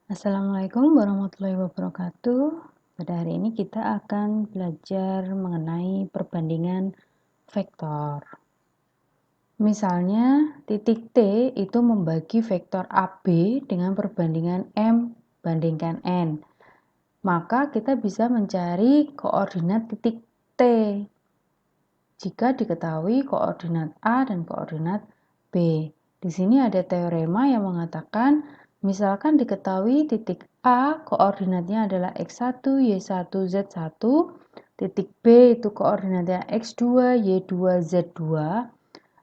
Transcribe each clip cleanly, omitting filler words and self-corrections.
Assalamualaikum warahmatullahi wabarakatuh. Pada hari ini kita akan belajar mengenai perbandingan vektor. Misalnya, titik T itu membagi vektor AB dengan perbandingan M bandingkan N. Maka kita bisa mencari koordinat titik T jika diketahui koordinat A dan koordinat B. Di sini ada teorema yang mengatakan misalkan diketahui titik A koordinatnya adalah X1, Y1, Z1, titik B itu koordinatnya X2, Y2, Z2.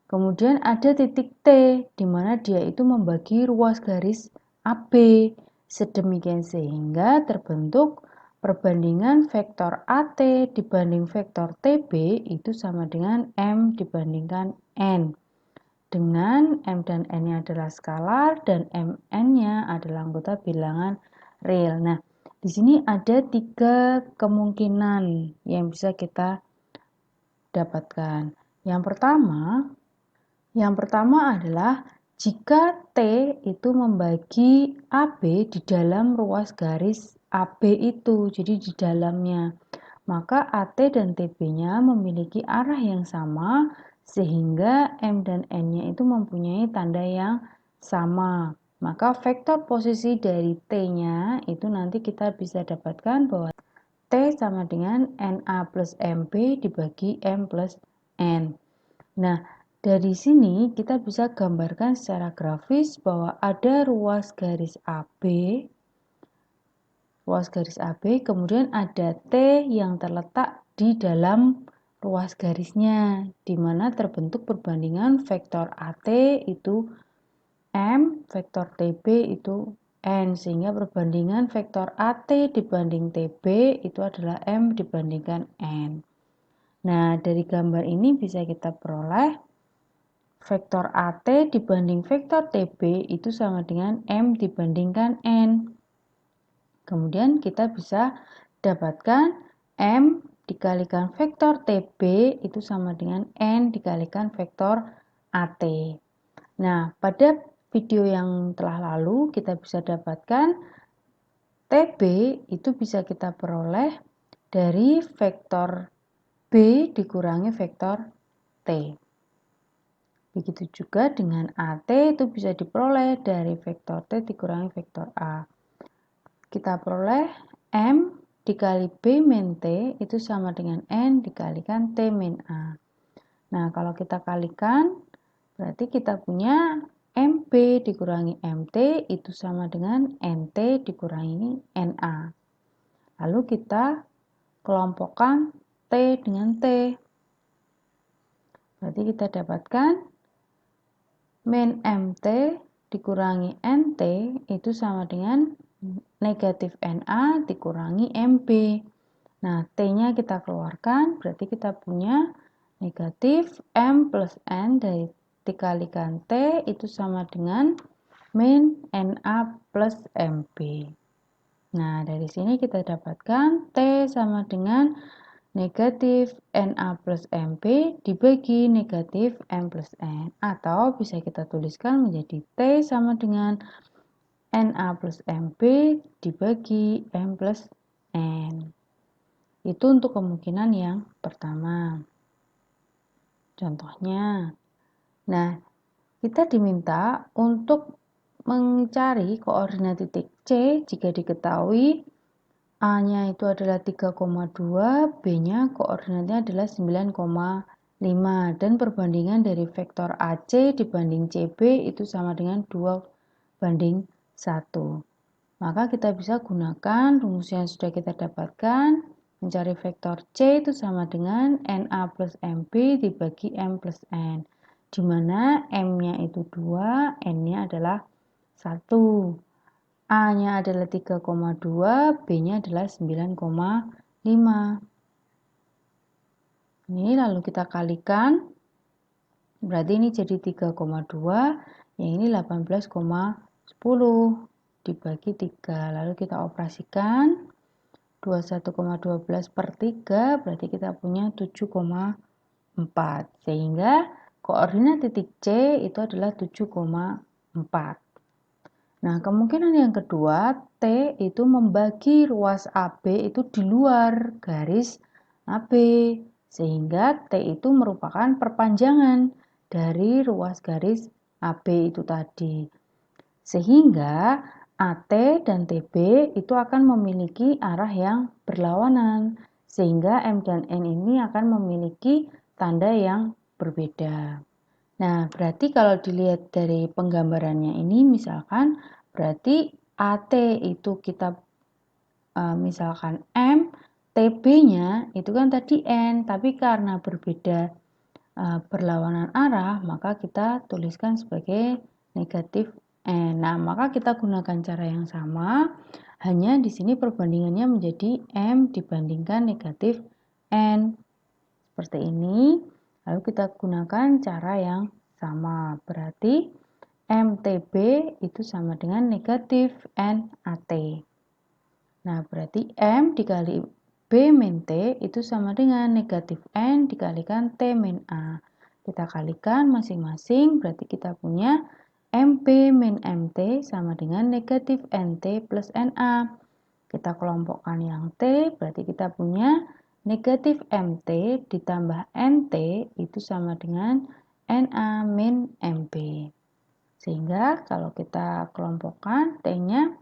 Kemudian ada titik T di mana dia itu membagi ruas garis AB sedemikian sehingga terbentuk perbandingan vektor AT dibanding vektor TB itu sama dengan M dibandingkan N. Dengan M dan N-nya adalah skalar dan Mn-nya adalah anggota bilangan real. Nah, di sini ada 3 kemungkinan yang bisa kita dapatkan. Yang pertama adalah jika T itu membagi AB di dalam ruas garis AB itu, jadi di dalamnya, maka AT dan TB-nya memiliki arah yang sama sehingga M dan N-nya itu mempunyai tanda yang sama. Maka vektor posisi dari T-nya itu nanti kita bisa dapatkan bahwa T sama dengan NA plus MB dibagi M plus N. Nah, dari sini kita bisa gambarkan secara grafis bahwa ada ruas garis AB, kemudian ada T yang terletak di dalam ruas garisnya, di mana terbentuk perbandingan vektor AT itu M, vektor TB itu N, sehingga perbandingan vektor AT dibanding TB itu adalah M dibandingkan N. Nah, dari gambar ini bisa kita peroleh vektor AT dibanding vektor TB itu sama dengan M dibandingkan N. Kemudian kita bisa dapatkan M dikalikan vektor TB itu sama dengan N dikalikan vektor AT. Nah, pada video yang telah lalu kita bisa dapatkan TB itu bisa kita peroleh dari vektor B dikurangi vektor T. Begitu juga dengan AT itu bisa diperoleh dari vektor T dikurangi vektor A. Kita peroleh M dikali B min T itu sama dengan N dikalikan T min A. Nah, kalau kita kalikan, berarti kita punya MB dikurangi MT itu sama dengan NT dikurangi NA. Lalu kita kelompokkan T dengan T. Berarti kita dapatkan min MT dikurangi NT itu sama dengan negatif NA dikurangi MB. Nah, T-nya kita keluarkan, berarti kita punya negatif M plus N dari dikalikan T itu sama dengan min NA plus MB. Nah, dari sini kita dapatkan T sama dengan negatif NA plus MB dibagi negatif M plus N. Atau bisa kita tuliskan menjadi T sama dengan NA plus MB dibagi M plus N. Itu untuk kemungkinan yang pertama. Contohnya, nah kita diminta untuk mencari koordinat titik C jika diketahui A-nya itu adalah 3,2, B-nya koordinatnya adalah 9,5 dan perbandingan dari vektor AC dibanding CB itu sama dengan 2:1. Maka kita bisa gunakan rumus yang sudah kita dapatkan, mencari vektor C itu sama dengan NA plus MB dibagi M plus N, di mana M-nya itu 2, N-nya adalah 1. A-nya adalah 3,2, B-nya adalah 9,5. Ini lalu kita kalikan, berarti ini jadi 3,2, yang ini 18,10 dibagi 3. Lalu kita operasikan, 21,12 per 3, berarti kita punya 7,4. Sehingga koordinat titik C itu adalah 7,4. Nah, kemungkinan yang kedua, T itu membagi ruas AB itu di luar garis AB, sehingga T itu merupakan perpanjangan dari ruas garis AB itu tadi. Sehingga AT dan TB itu akan memiliki arah yang berlawanan, sehingga M dan N ini akan memiliki tanda yang berbeda. Nah, berarti kalau dilihat dari penggambarannya ini, misalkan berarti AT itu kita misalkan M, TB-nya itu kan tadi N, tapi karena berbeda berlawanan arah, maka kita tuliskan sebagai negatif N. Nah, maka kita gunakan cara yang sama, hanya di sini perbandingannya menjadi M dibandingkan negatif N. Seperti ini, lalu kita gunakan cara yang sama. Berarti MTB itu sama dengan negatif NAT. Nah, berarti M dikali B min T itu sama dengan negatif N dikalikan T min A. Kita kalikan masing-masing, berarti kita punya MP min MT sama dengan negatif NT plus NA. Kita kelompokkan yang T, berarti kita punya negatif MT ditambah NT itu sama dengan NA min MP. Sehingga kalau kita kelompokkan T-nya,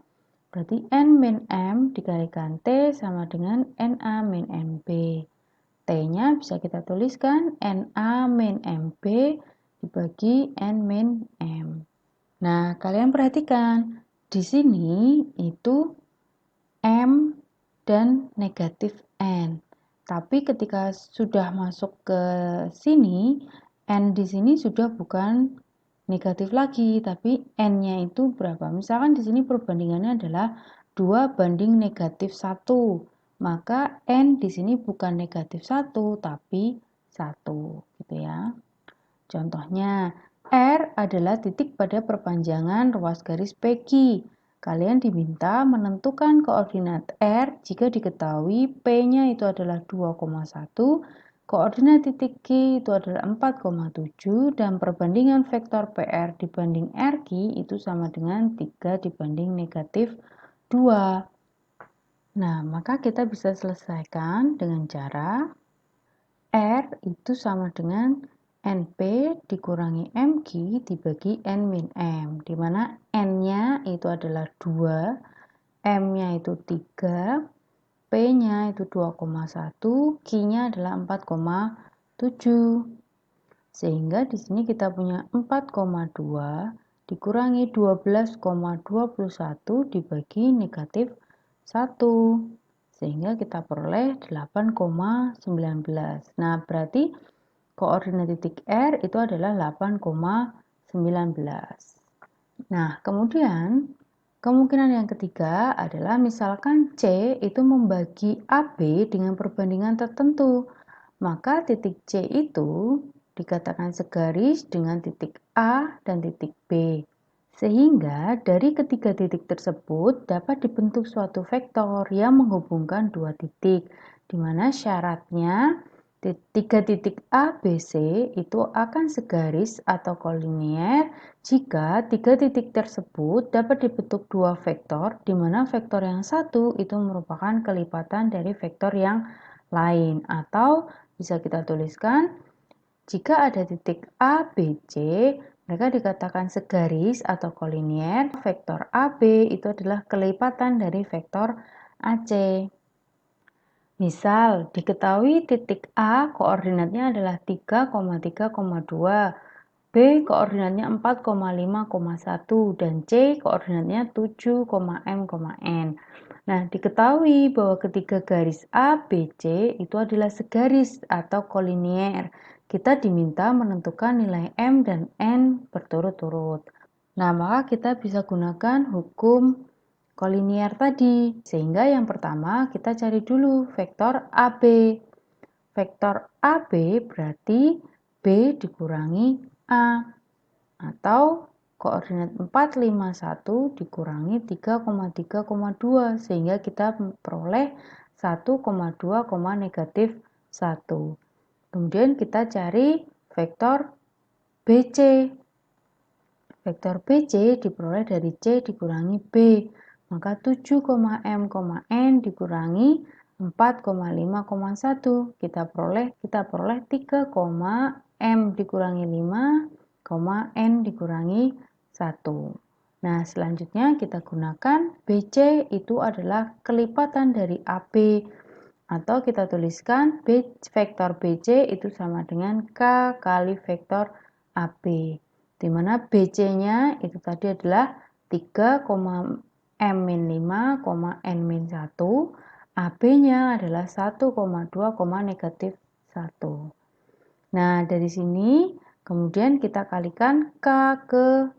berarti N min M dikalikan T sama dengan NA min MB. T-nya bisa kita tuliskan NA min MB dibagi N min M. Nah, kalian perhatikan, di sini itu M dan negatif N. Tapi ketika sudah masuk ke sini, N di sini sudah bukan negatif lagi, tapi N-nya itu berapa? Misalkan di sini perbandingannya adalah 2 banding negatif 1. Maka N di sini bukan negatif 1, tapi 1. Gitu ya. Contohnya, R adalah titik pada perpanjangan ruas garis PQ. Kalian diminta menentukan koordinat R jika diketahui P-nya itu adalah 2,1, koordinat titik Q itu adalah 4,7, dan perbandingan vektor PR dibanding RQ itu sama dengan 3 dibanding negatif 2. Nah, maka kita bisa selesaikan dengan cara R itu sama dengan NP dikurangi MQ dibagi N min M, di mana N-nya itu adalah 2, M-nya itu 3, P-nya itu 2,1, Q-nya adalah 4,7. Sehingga di sini kita punya 4,2 dikurangi 12,21 dibagi negatif 1. Sehingga kita peroleh 8,19. Nah, berarti koordinat titik R itu adalah 8,19. Nah, kemudian kemungkinan yang ketiga adalah misalkan C itu membagi AB dengan perbandingan tertentu. Maka titik C itu dikatakan segaris dengan titik A dan titik B. Sehingga dari ketiga titik tersebut dapat dibentuk suatu vektor yang menghubungkan dua titik, di mana syaratnya tiga titik A, B, C itu akan segaris atau kolinier jika tiga titik tersebut dapat dibentuk dua vektor, di mana vektor yang satu itu merupakan kelipatan dari vektor yang lain. Atau bisa kita tuliskan, jika ada titik A, B, C, mereka dikatakan segaris atau kolinier. Vektor AB itu adalah kelipatan dari vektor AC. Misal, diketahui titik A koordinatnya adalah 3,3,2, B koordinatnya 4,5,1, dan C koordinatnya 7,m,n. Nah, diketahui bahwa ketiga garis A, B, C itu adalah segaris atau kolinier. Kita diminta menentukan nilai M dan N berturut-turut. Nah, maka kita bisa gunakan hukum kolinier tadi. Sehingga yang pertama kita cari dulu vektor AB. Vektor AB berarti B dikurangi A. Atau koordinat 451 dikurangi 3,3,2. Sehingga kita memperoleh 1,2, negatif 1. Kemudian kita cari vektor BC. Vektor BC diperoleh dari C dikurangi B. Maka 7,M, N dikurangi 4,5,1. Kita peroleh 3,M dikurangi 5, N dikurangi 1. Nah, selanjutnya kita gunakan BC itu adalah kelipatan dari AB. Atau kita tuliskan vektor BC itu sama dengan K kali vektor AB. Di mana BC-nya itu tadi adalah 3,M-5, N-1. AB-nya adalah 1,2, negatif 1. Nah, dari sini kemudian kita kalikan K ke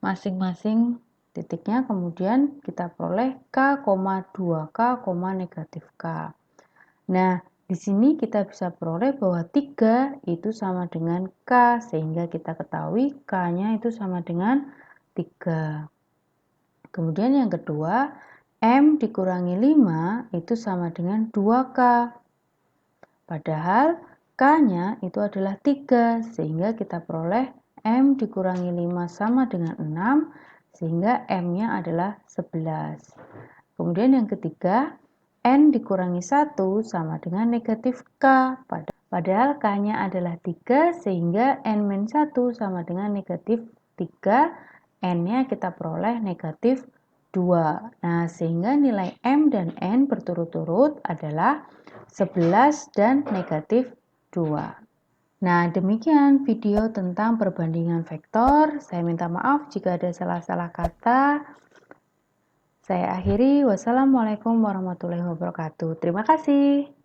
masing-masing titiknya, kemudian kita peroleh K, 2K, negatif K. Nah, di sini kita bisa peroleh bahwa 3 itu sama dengan K, sehingga kita ketahui K-nya itu sama dengan 3. Kemudian yang kedua, M dikurangi 5 itu sama dengan 2K. Padahal K-nya itu adalah 3, sehingga kita peroleh M dikurangi 5 sama dengan 6, sehingga M-nya adalah 11. Kemudian yang ketiga, N dikurangi 1 sama dengan negatif K. Padahal K-nya adalah 3, sehingga N-1 sama dengan negatif 3. N-nya kita peroleh negatif 2. Nah, sehingga nilai M dan N berturut-turut adalah 11 dan negatif 2. Nah, demikian video tentang perbandingan vektor. Saya minta maaf jika ada salah-salah kata. Saya akhiri. Wassalamualaikum warahmatullahi wabarakatuh. Terima kasih.